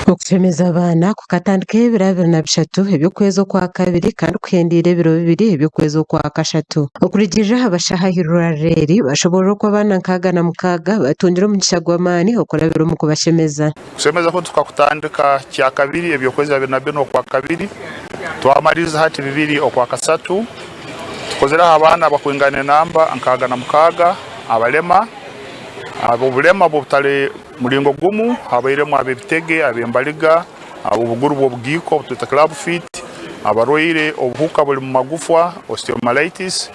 Okushemezibwa kukatandika ebiro 23 eby'okwezi kwa kabiri kandi kuhendire ebiro 2 eby'okwezi kwa kashatu okurigirira abashahahirwa reri bashobora Abaana 66 batungire omugisha gw'amaani okurabira omu kubashemeza ko tukakutandika kya kabiri ebyokwezi 22 kwa kabiri twamaliza hati 2 okwa kasatu tukozera abaana bakwingana namba 66 abalema abulema butale mulingo gumu abairemu abebitege abembaliga abuguru bw'obugiko tuta club fit abarwaire obuhuka buli mu magufwa osteomyelitis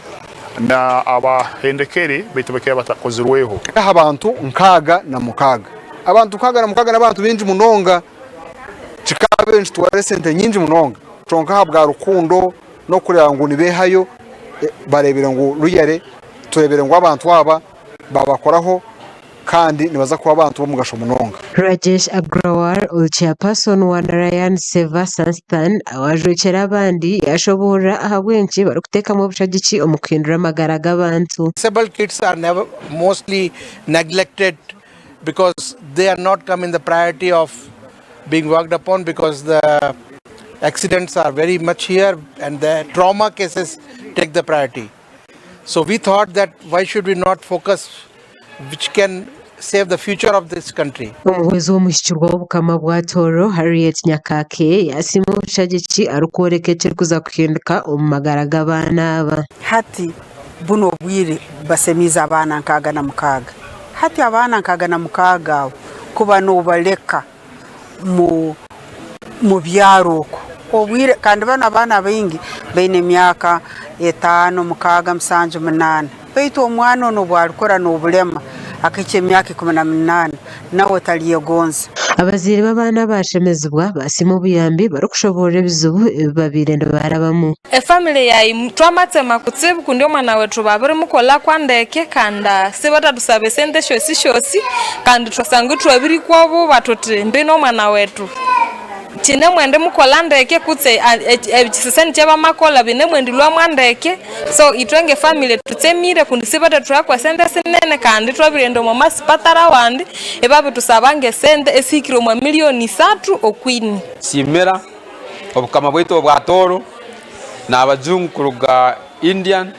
na abahendekere bitebekeye batakozirweho abantu 66 abantu 66 n'abantu bingi munonga kikabe ntware sente nyingi munonga tonka habwa rukundo no kureba ngo nibehayo barebera ngo ruyare turebera ngo abantu aba babakoraho kandi nibaza kuba abantu bo mugasho munonga. Rajesh Agrawal chairperson wa Narayan Seva Sansthan awajokera abandi yashobora ahabwenki barukuteka mu bushagiki omukindura amagara g'abantu. Disabled kids are never mostly neglected because they are not come in the priority of being worked upon because the accidents are very much here and the trauma cases take the priority. So we thought that why should we not focus which can save the future of this country. Umuyobozi w'omuhikirwa w'obukama bwa Toro Harriet Nyakake yasima obushagiki arukorekekera kuza kuhinduka omu magara g'abaana aba. Hati buno bwire basemiza abaana 66 hati abaana 66 kuba n'obaleka mu byaro obwire kandi bana abaana baingi baine emyaka 5 6 7 8 baitu omwana ono bwarukora n'obulema akiche emyaka 18 nawe taliyegonza. Abazire b'abaana bashemezibwa basima obuyambi barukushobora ebizibu babire ndabarabamu. Family yayi twamatema kutsibu kundi omwana wetu babiri mukola kwandeke kanda sibata tusabe sente shosi kandi twasangu twabiri kwabo batote mbino omwana wetu chine mwende mukola ndeke kutse ekiseseni cyaba makola bine mwendi lwa mwandeke so itwenge family tutsemire kundi sibata twakwa sente sinene kandi twabirendo mu masipatara wandi ebabe tusabange sente esikiro mu milioni 3 okwini simera obukama bweto bwa Toro na abajungu kuruga Indian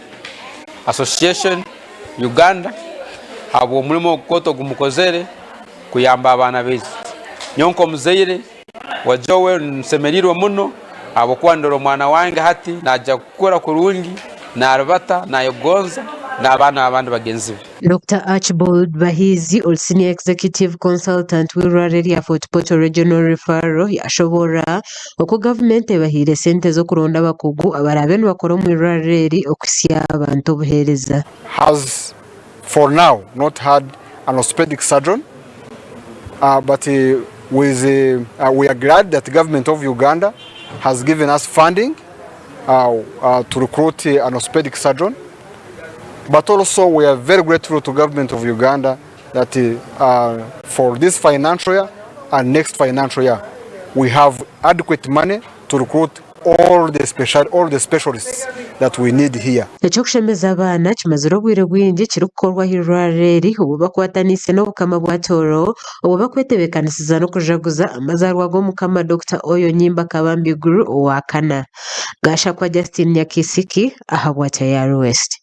Association Uganda abo mulimo koto gumukozere kuyamba abana bezi nyonko muzeire wajowe nsemerirwa muno abokwandoro mwana wange hati naja gukora kurungi na arabata na yogonza na abana abandi bagenzi. Dr. Archibald Bahizi, Senior Executive Consultant w'irwareri ya Fortportal Regional Referral yashobora uko government ebahire sente zo kuronda abakugu abarabenu bakora mu irwareri okusya abantu obuhereza. Has for now not had an orthopedic surgeon but we are glad that the government of Uganda has given us funding to recruit an orthopedic surgeon. But also we are very grateful to the government of Uganda that for this financial year and next financial year, we have adequate money to recruit all the specialists that we need here. Okushemezibwa kimazira obwire bwingi kirukorwa hirwareri ubu bakwatanise n'obukama bwa Toro ubu bakwetebekanisiza no kujaguza amazarwa go mukama Dr. Oyo Nyimba Kabambiguru owakana gasha kwa Justin Nyakisiki ahabwa Tayari West.